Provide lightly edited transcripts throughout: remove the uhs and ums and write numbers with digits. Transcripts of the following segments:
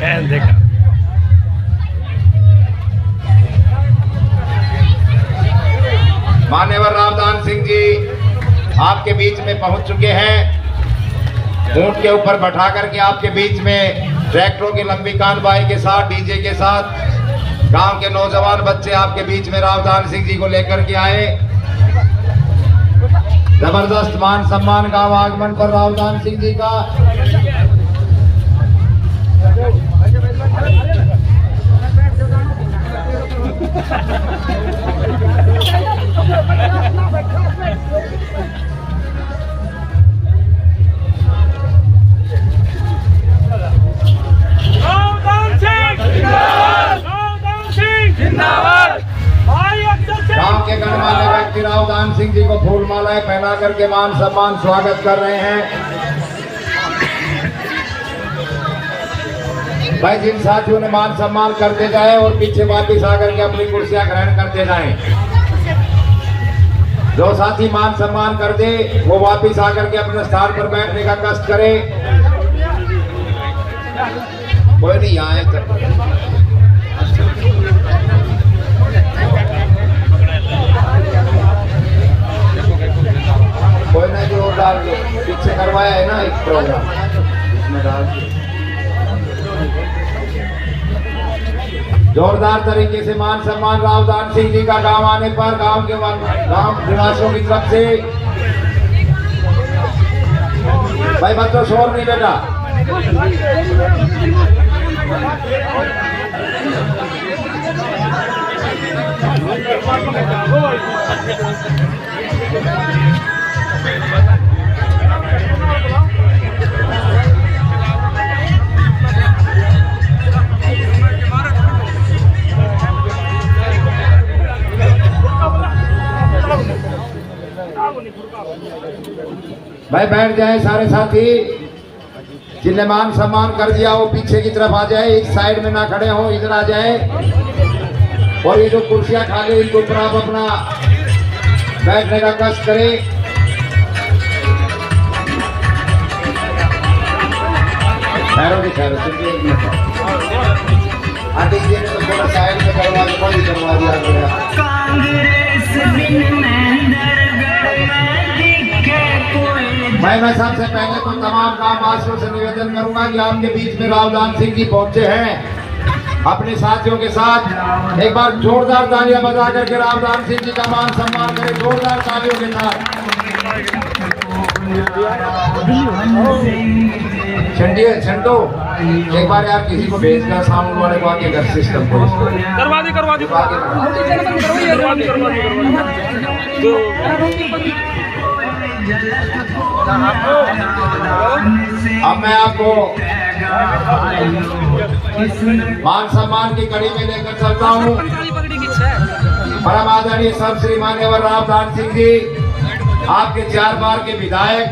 देखा। मान्यवर रावदान सिंह जी आपके बीच में पहुंच चुके हैं। ऊंट के ऊपर बैठा करके आपके बीच में ट्रैक्टरों की लंबी कानबाई के साथ, डीजे के साथ गांव के नौजवान बच्चे आपके बीच में रावदान सिंह जी को लेकर के आए। जबरदस्त मान सम्मान का आगमन पर रावदान सिंह जी का। गांव के गणमान्य व्यक्ति रावदान सिंह जी को फूल मालाएं पहना करके मान सम्मान स्वागत कर रहे हैं। भाई जिन साथियों ने मान सम्मान करते जाए और पीछे वापिस आकर के अपनी कुर्सियां ग्रहण करते जाएं। जो साथी मान सम्मान कर दे वो वापिस आकर के अपने स्थान पर बैठने का कष्ट करे। कोई नहीं आए कोई ना जोरदार पीछे करवाया है ना एक प्रोग्राम इसमें डाल जोरदार तरीके से मान सम्मान रावदान सिंह जी का गांव आने पर गांव निवासियों की तरफ से। भाई बच्चों शोर नहीं बेटा। भाई बैठ जाए सारे साथी। जिन्हें मान सम्मान कर दिया वो पीछे की तरफ आ जाए, इस साइड में ना खड़े हो, इधर आ जाए। और ये जो कुर्सियां खाली इनको ऊपर आप अपना बैठने का कष्ट करें। ठहरो जी ठहरो, आदि जी ने तो थोड़ा साइड में करवा दिया। मैं सबसे पहले तो तमाम गांववासियों से निवेदन करूंगा कि आपके बीच में रावदान सिंह जी पहुंचे हैं अपने साथियों के साथ। एक बार जोरदार तालियां बजा करके रावदान सिंह जी का मान सम्मान करें जोरदार तालियों के साथ। छंटो एक बार यार किसी को भेजना सामने वाले को आके घर सिस्टम को करवा दी। अब मैं आपको मान सम्मान की कड़ी में लेकर चलता हूँ। परम आदरणीय सब श्री मान्यवर रावदान सिंह जी आपके 4 बार के विधायक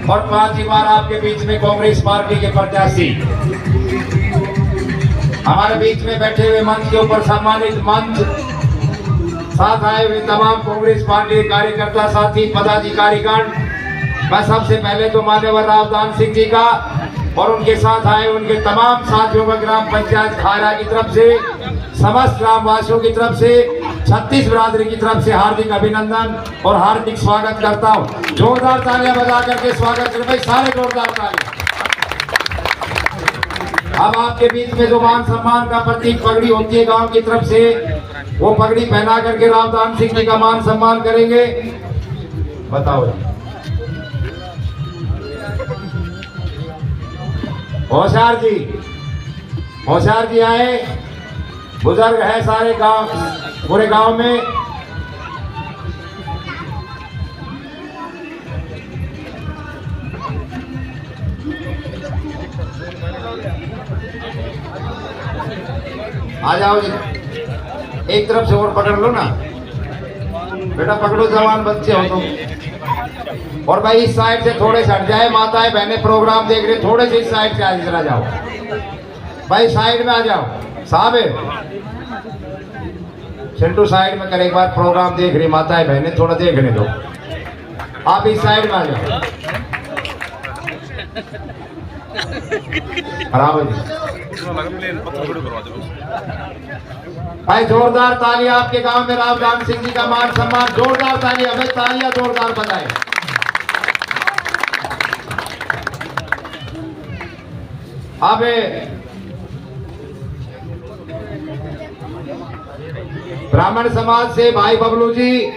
और 5 बार आपके बीच में कांग्रेस पार्टी के प्रत्याशी हमारे बीच में बैठे हुए मंच के ऊपर सम्मानित मंच साथ आए हुए तमाम कांग्रेस पार्टी कार्यकर्ता साथी पदाधिकारीगण। मैं सबसे पहले तो मान्यवर रावदान सिंह जी का और उनके साथ आए उनके तमाम साथियों का ग्राम पंचायत खायरा की तरफ से, समस्त ग्रामवासियों की तरफ से, 36 बिरादरी की तरफ से हार्दिक अभिनंदन और हार्दिक स्वागत करता हूं। जोरदार तालियां बजा करके स्वागत करें भाई, सारे जोरदार तालियां। अब आपके बीच में जो मान सम्मान का प्रतीक पगड़ी होती है गांव की तरफ से, वो पगड़ी पहना करके रावदान सिंह जी का मान सम्मान करेंगे। बताओ होशियार जी आए, बुजुर्ग है सारे गांव, पूरे गांव में। आ जाओ जी, एक तरफ से और पकड़ लो ना बेटा, पकड़ो जवान बच्चे हो तुम। और भाई इस साइड से थोड़े से हट जाए, माताएं बहनें प्रोग्राम देख रहे, थोड़े से इस साइड से आगे चला जाओ भाई, साइड में आ जाओ साहब। चिंटू साइड में कर, एक बार प्रोग्राम देख रही माताएं बहनें, थोड़ा देखने दो। आप इस साइड में आ जाओ। आराम है। भाई जोरदार तालियां आपके गांव में रावदान सिंह जी का मान सम्मान, जोरदार तालियां, भाई तालियां जोरदार बजाएं। अब ब्राह्मण समाज से भाई बबलू जी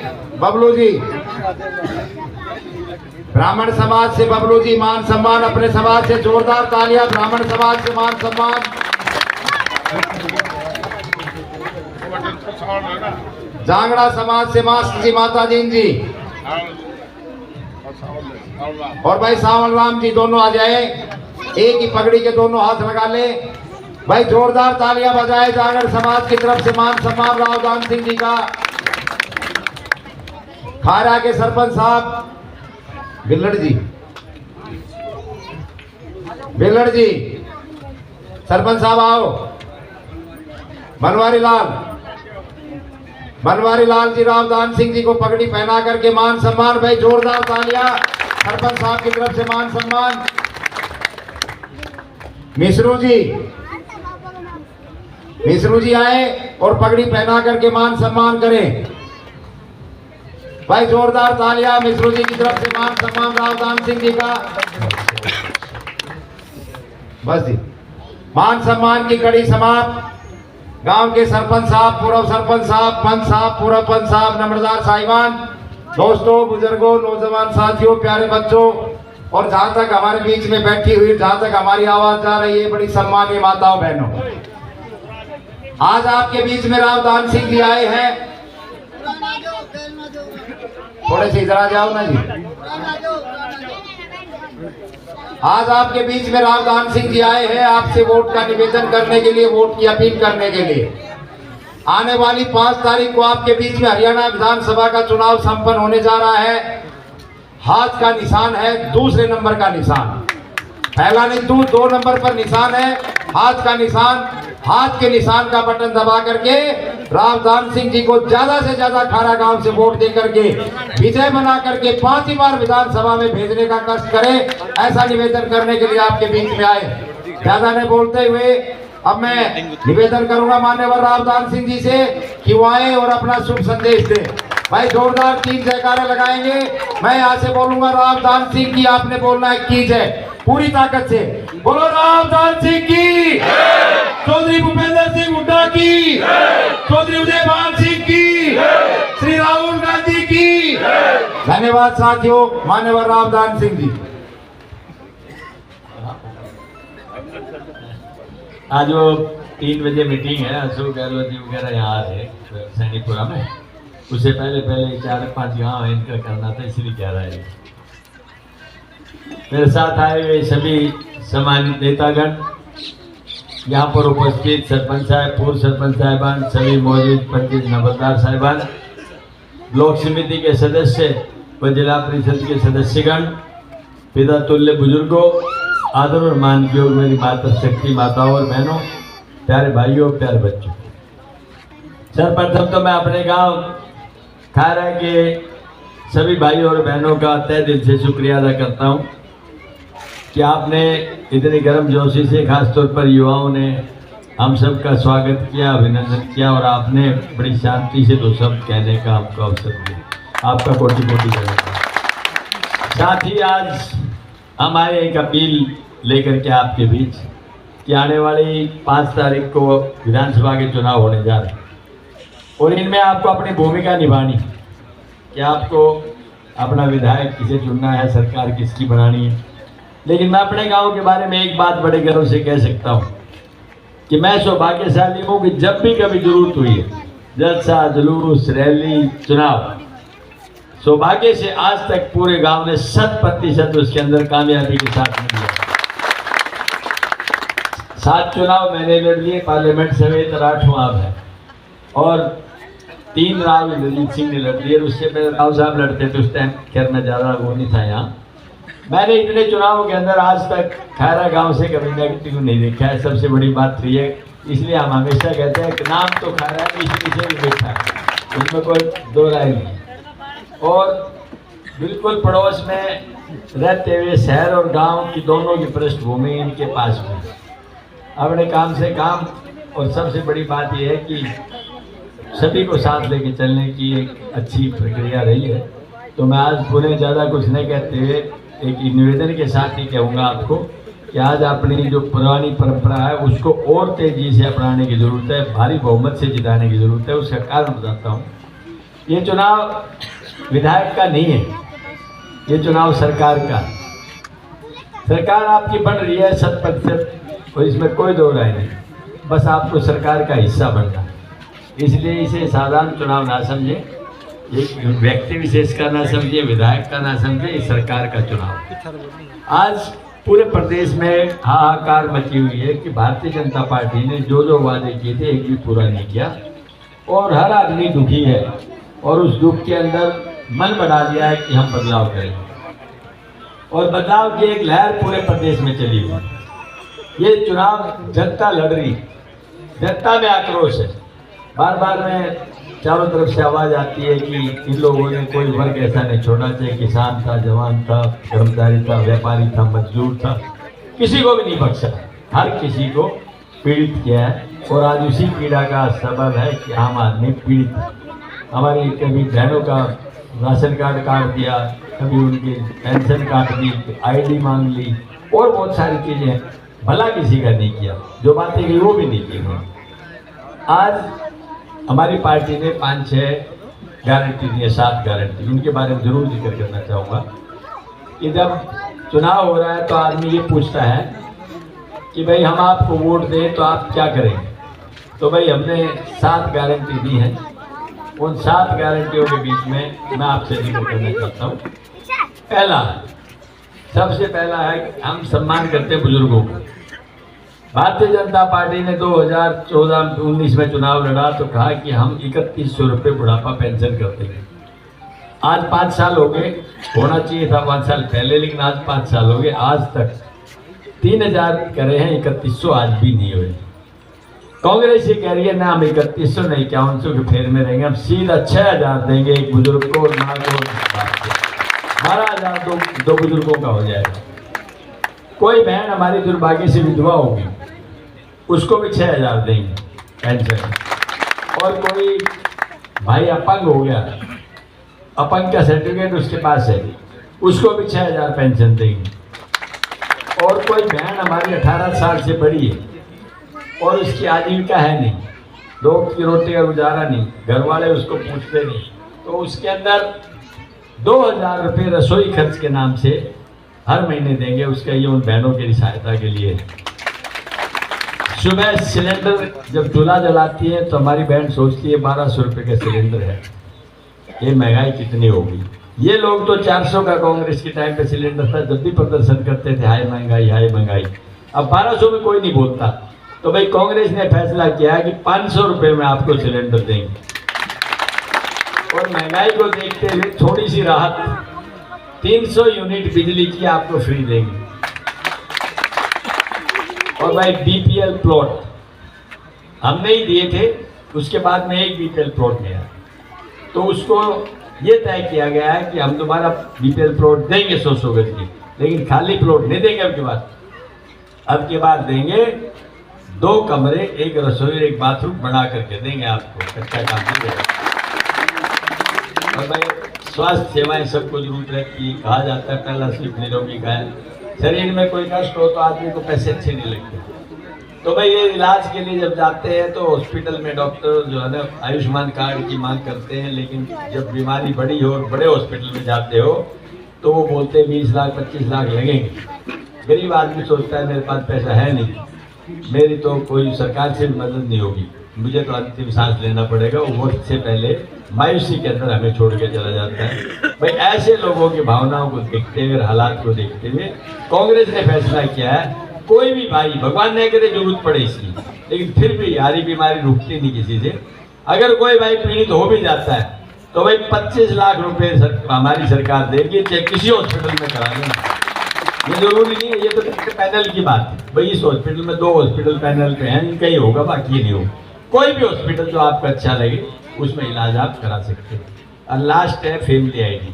ब्राह्मण समाज से बबलू जी मान सम्मान, अपने समाज से जोरदार तालियां, ब्राह्मण समाज से मान सम्मान। जांगड़ा समाज से मास्टर जी माता जी और भाई सावन राम जी दोनों आ जाए, एक ही पगड़ी के दोनों हाथ लगा ले। भाई जोरदार तालियां बजाए जांगड़ समाज की तरफ से मान सम्मान रावदान सिंह जी का। खारा के सरपंच साहब बिल्लड़ जी सरपंच साहब आओ। बनवारी लाल जी रावदान सिंह जी को पगड़ी पहना करके मान सम्मान। भाई जोरदार तालियां सरपंच साहब की तरफ से मान सम्मान। मिश्रू जी आए और पगड़ी पहना करके मान सम्मान करें। भाई जोरदार तालियां मिश्रू जी की तरफ से मान सम्मान रावदान सिंह जी का। बस जी, मान सम्मान की कड़ी समाप्त। गांव के सरपंच साहब, पूर्व सरपंच साहब, पंच साहब, पूर्व पंच साहब, नंबरदार साहिबान, दोस्तों, बुजुर्गों, नौजवान साथियों, प्यारे बच्चों और जहां तक हमारे बीच में बैठी हुई, जहां तक हमारी आवाज जा रही है, बड़ी सम्मानीय माताओं बहनों, आज आपके बीच में रावदान सिंह जी आए हैं। थोड़े से इधर आ जाओ ना जी। आज आपके बीच में रावदान सिंह जी आए हैं आपसे वोट का निवेदन करने के लिए, वोट की अपील करने के लिए। आने वाली 5 तारीख को आपके बीच में हरियाणा विधानसभा का चुनाव संपन्न होने जा रहा है। हाथ का निशान है दूसरे नंबर का निशान, पहला नहीं 2 नंबर पर निशान है हाथ का निशान। हाथ के निशान का बटन दबा करके रावदान सिंह जी को ज्यादा से ज्यादा खारा गांव से वोट दे करके विजय बना करके 5वीं बार विधानसभा में भेजने का कष्ट करें, ऐसा निवेदन करने के लिए आपके बीच में आए। ज्यादा नहीं बोलते हुए अब मैं निवेदन करूंगा मान्यवर रावदान सिंह जी से कि वो आए और अपना शुभ संदेश दे। भाई जोरदार 3 जयकारे लगाएंगे। मैं यहाँ से बोलूंगा रावदान सिंह की, आपने बोलना है की जय पूरी ताकत से। बोलो रावदान सिंह की, चौधरी भूपेंद्र सिंह हुड्डा की, चौधरी उदयभान सिंह की, श्री राहुल गांधी की। धन्यवाद साथियों, मान्यवर रावदान सिंह जी। आज वो 3 बजे मीटिंग है, अशोक गहलोत जी वगैरह यहाँ आ रहे सैनिकपुरा में। उससे पहले 4-5 गाँव इनका करना था, इसलिए कह रहा है। मेरे साथ आए हुए सभी सम्मानित नेतागण, यहाँ पर उपस्थित सरपंच साहब, पूर्व सरपंच साहिबान, सभी मौजूद पंचायत नंबरदार साहिबान, ब्लॉक समिति के सदस्य व जिला परिषद के सदस्यगण, पिता तुल्य बुजुर्गों, आदर और मान के योग मेरी माता शक्ति माताओं और बहनों, प्यारे भाइयों, प्यारे बच्चों। सर्वप्रथम तो मैं अपने गांव खारा के सभी भाइयों और बहनों का तहे दिल से शुक्रिया अदा करता हूं कि आपने इतनी गर्म जोशी से, खासतौर पर युवाओं ने हम सब का स्वागत किया, अभिनंदन किया और आपने बड़ी शांति से 2 शब्द कहने का हमको अवसर दिया। आपका कोटि कोटि धन्यवाद। साथ ही आज हम आए एक अपील लेकर के आपके बीच कि आने वाली 5 तारीख को विधानसभा के चुनाव होने जा रहे हैं और इनमें आपको अपनी भूमिका निभानी है कि आपको अपना विधायक किसे चुनना है, सरकार किसकी बनानी है। लेकिन मैं अपने गांव के बारे में एक बात बड़े गर्व से कह सकता हूं कि मैं सौभाग्यशाली हूं कि जब भी कभी जरूरत हुई है, जलसा, जुलूस, रैली, चुनाव, सौभाग्य से आज तक पूरे गांव ने 100% उसके अंदर कामयाबी के साथ में दिया। 7 चुनाव मैंने लड़ लिए, पार्लियामेंट समेत 8वां अब है और 3 राव इंद्रजीत सिंह ने लड़ लिए। उससे पहले राव साहब लड़ते थे, उस टाइम खैर मैं ज़्यादा वो नहीं था यहाँ। मैंने इतने चुनावों के अंदर आज तक खैरा गांव से कभी नेगेटिव नहीं देखा है। सबसे बड़ी बात तो ये, इसलिए हम हमेशा कहते हैं कि नाम तो खैरा है, इसलिए भी देखा है, उसमें कोई 2 राय नहीं। और बिल्कुल पड़ोस में रहते हुए शहर और गांव की दोनों की पृष्ठभूमि इनके पास में, अपने काम से काम, और सबसे बड़ी बात यह है कि सभी को साथ लेके चलने की एक अच्छी प्रक्रिया रही है। तो मैं आज पुणे ज़्यादा कुछ नहीं कहते हुए एक निवेदन के साथ ही कहूँगा आपको कि आज अपनी जो पुरानी परंपरा है उसको और तेजी से अपनाने की ज़रूरत है, भारी बहुमत से जिताने की ज़रूरत है। उसका कारण बताता हूँ। ये चुनाव विधायक का नहीं है, ये चुनाव सरकार का। सरकार आपकी बन रही है 100%, और इसमें कोई दो राय नहीं। बस आपको सरकार का हिस्सा बनना है, इसलिए इसे साधारण चुनाव ना समझे, एक व्यक्ति विशेष का ना समझे, विधायक का ना समझे, ये सरकार का चुनाव। आज पूरे प्रदेश में हाहाकार मची हुई है कि भारतीय जनता पार्टी ने जो वादे किए थे एक भी पूरा नहीं किया, और हर आदमी दुखी है, और उस दुख के अंदर मन बना लिया है कि हम बदलाव करेंगे, और बदलाव की एक लहर पूरे प्रदेश में चली हुई। ये चुनाव जनता लड़ रही, जनता में आक्रोश है। बार बार में चारों तरफ से आवाज आती है कि इन लोगों ने कोई वर्ग ऐसा नहीं छोड़ा, चाहे किसान था, जवान था, कर्मचारी था, व्यापारी था, मजदूर था, किसी को भी नहीं बख्शा, हर किसी को पीड़ित किया है। और आज उसी पीड़ा का सबब है कि आम आदमी पीड़ित है। हमारी कभी बहनों का राशन कार्ड काट दिया, कभी उनकी पेंशन काट दी, ID मांग ली, और बहुत सारी चीज़ें, भला किसी का नहीं किया। जो बातें की वो भी नहीं की। आज हमारी पार्टी ने 5-6 गारंटी दी है, 7 गारंटी, उनके बारे में जरूर जिक्र करना चाहूँगा कि जब चुनाव हो रहा है तो आदमी ये पूछता है कि भाई हम आपको वोट दें तो आप क्या करेंगे। तो भाई हमने 7 गारंटी दी हैं। उन 7 गारंटियों के बीच में मैं आपसे जिक्र करना चाहता हूँ। पहला, सबसे पहला है कि हम सम्मान करते हैं बुजुर्गों को। भारतीय जनता पार्टी ने 2014-19 में चुनाव लड़ा तो कहा कि हम 3100 रुपये बुढ़ापा पेंशन करते हैं। आज 5 साल हो गए, होना चाहिए था 5 साल पहले, लेकिन आज 5 साल हो गए, आज तक 3000 करे हैं, 3100 आज भी नहीं हुए। कांग्रेस ये कह रही है ना हम 3100 नहीं 5100 के फेर में रहेंगे, हम सीधा 6000 देंगे एक बुजुर्ग को, और माँ को 12,000 दो बुजुर्गों का हो जाएगा। कोई बहन हमारी दुर्भाग्य से विधवा होगी, उसको भी 6000 देंगे पेंशन। और कोई भाई अपंग हो गया, अपंग का सर्टिफिकेट उसके पास है, उसको भी 6000 पेंशन देंगे। और कोई बहन हमारी 18 साल से बड़ी है और उसकी आजीविका है नहीं, 2 की रोटी का गुजारा नहीं, घर वाले उसको पूछते नहीं, तो उसके अंदर 2000 रुपये रसोई खर्च के नाम से हर महीने देंगे। उसका ये उन बहनों की सहायता के लिए। सुबह सिलेंडर जब चूल्हा जलाती है तो हमारी बहन सोचती है 1200 रुपये का सिलेंडर है, ये महंगाई कितनी होगी। ये लोग तो 400 का कांग्रेस के टाइम पे सिलेंडर था, जब भी प्रदर्शन करते थे हाई महंगाई हाई महंगाई। अब 1200 में कोई नहीं बोलता, तो भाई कांग्रेस ने फैसला किया कि 500 रुपये में आपको सिलेंडर देंगे। और महंगाई को देखते हुए थोड़ी सी राहत, 300 यूनिट बिजली की आपको फ्री देंगे। और भाई BPL प्लॉट हमने ही दिए थे, उसके बाद में एक BPL प्लॉट नहीं आया, तो उसको ये तय किया गया है कि हम दोबारा BPL प्लॉट देंगे 100 गज की, लेकिन खाली प्लॉट नहीं देंगे। अब के बाद देंगे 2 कमरे, 1 रसोई, 1 बाथरूम बना करके देंगे आपको, कच्चा काम नहीं देगा। और भाई स्वास्थ्य सेवाएं सबको जरूरत रहती है। कहा जाता है पहला सिर्फ निरोगी का है, शरीर में कोई कष्ट हो तो आदमी को पैसे अच्छे नहीं लगते। तो भाई ये इलाज के लिए जब जाते हैं तो हॉस्पिटल में डॉक्टर जो है ना आयुष्मान कार्ड की मांग करते हैं, लेकिन जब बीमारी बड़ी हो और बड़े हॉस्पिटल में जाते हो तो वो बोलते हैं 20 लाख 25 लाख लगेंगे। गरीब आदमी सोचता है मेरे पास पैसा है नहीं, मेरी तो कोई सरकार से भी मदद नहीं होगी, मुझे तो अंतिम सांस लेना पड़ेगा। वो वक्त से पहले मायूसी के अंदर हमें छोड़ के चला जाता है। भाई ऐसे लोगों की भावनाओं को देखते हुए, हालात को देखते हुए कांग्रेस ने फैसला किया है कोई भी भाई, भगवान नहीं करे जरूरत पड़े इसकी, लेकिन फिर भी यारी बीमारी रुकती नहीं किसी से। अगर कोई भाई पीड़ित हो भी जाता है तो भाई 25 लाख रुपए हमारी सरकार देगी, चाहे किसी हॉस्पिटल में करा लें। ये जरूरी नहीं है, ये तो पैनल की बात है। भाई इस हॉस्पिटल में 2 हॉस्पिटल पैनल पे हैं, इनका ही होगा, बाकी नहीं होगा। कोई भी हॉस्पिटल जो आपको अच्छा लगे उसमें इलाज आप करा सकते हैं। और लास्ट है फैमिली ID,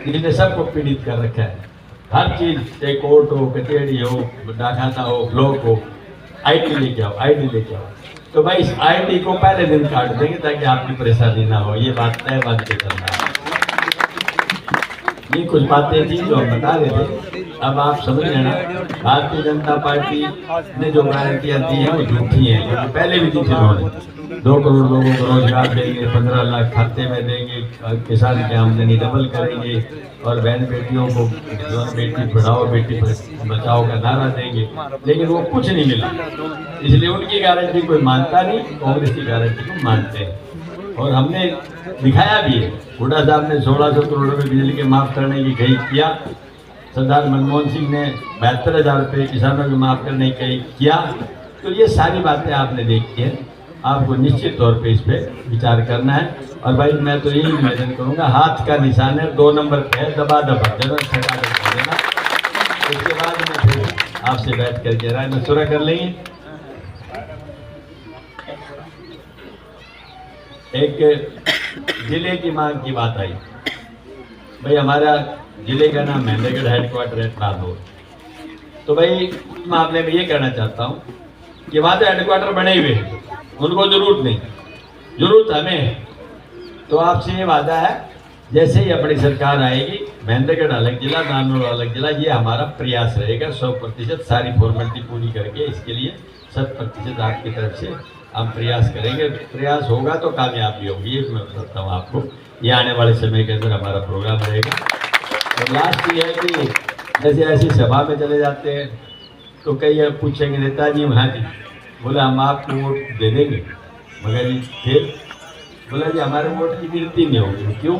जिसने सबको पीड़ित कर रखा है। हर चीज, चाहे कोर्ट हो, कचहरी हो, डाकखाना हो, ब्लॉक हो, आईटी लेके आओ, आईडी लेके आओ। तो भाई इस आईडी को पहले दिन काट देंगे ताकि आपकी परेशानी ना हो। ये बात तय बात के चलना है। ये कुछ बातें थी जो हम बता रहे थे। अब आप समझ लेना, भारतीय जनता पार्टी ने जो गारंटियां दी हैं वो झूठी हैं, क्योंकि पहले भी दी थी उन्होंने। 2 करोड़ लोगों को रोजगार देंगे, 15 लाख खाते में देंगे, किसान की आमदनी डबल करेंगे और बहन बेटियों को बेटी पढ़ाओ बेटी बचाओ का नारा देंगे, लेकिन वो कुछ नहीं मिला। इसलिए उनकी गारंटी कोई मानता नहीं, कांग्रेस की गारंटी को मानते हैं। और हमने दिखाया भी है। हुड्डा साहब ने 1600 करोड़ रुपये बिजली के माफ़ करने की कही किया। सरदार मनमोहन सिंह ने 72,000 रुपये किसानों के माफ़ करने की कही किया। तो ये सारी बातें आपने देखी हैं। आपको निश्चित तौर पे इस पर विचार करना है। और भाई मैं तो यही निवेदन करूँगा, हाथ का निशान है, 2 नंबर पे है, दबा दबा जरूर ठगा कर देना। उसके बाद में फिर आपसे बैठ करके राय मशुरा कर लेंगे। एक जिले की मांग की बात आई। भाई हमारा जिले का नाम महेंद्रगढ़ हेडक्वार्टर है नागौर। तो भाई उस मामले में ये कहना चाहता हूँ कि वहाँ तो हेडक्वार्टर बने हुए हैं, उनको जरूरत नहीं, जरूरत हमें है। तो आपसे ये वादा है, जैसे ही अपनी सरकार आएगी महेंद्रगढ़ अलग जिला, नानौर अलग जिला, ये हमारा प्रयास रहेगा। 100% सारी फॉर्मेलिटी पूरी करके इसके लिए 100% आपकी तरफ से हम प्रयास करेंगे। प्रयास होगा तो कामयाबी होगी, ये मैं बताता हूँ आपको। ये आने वाले समय के अंदर हमारा प्रोग्राम रहेगा। और लास्ट ये है कि जैसे ऐसी सभा में चले जाते हैं तो कई पूछेंगे नेताजी हाँ जी, बोला हम आपको वोट दे देंगे, मगर जी फिर बोला जी हमारे वोट की गिनती नहीं होगी। क्यों?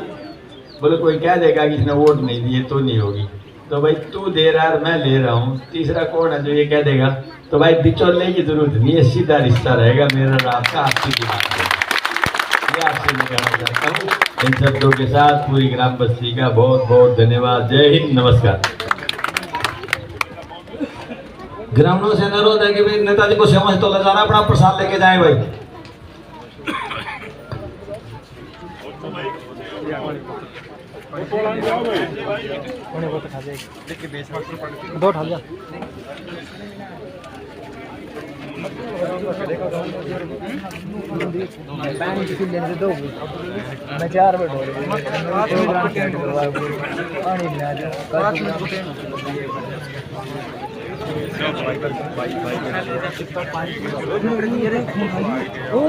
बोले कोई कह देगा कि इसने वोट नहीं दिए तो नहीं होगी। तो भाई तू दे रहा है, मैं ले रहा हूँ, तीसरा कौन है जो ये कह देगा? तो भाई बिचौले की जरूरत नहीं है, सीधा रिश्ता रहेगा मेरा और आपका, आपसी दिमाग से। ये आपसे मैं कहना चाहता हूँ। इन शब्दों के साथ पूरी ग्राम बस्ती का बहुत बहुत धन्यवाद। जय हिंद, नमस्कार। ग्रामीणों से अनुरोध है कि भाई नेताजी को सेवा से तो ले जाना, अपना प्रसाद लेके जाए भाई। दो उठा लिया। मैं 4 बैठ हो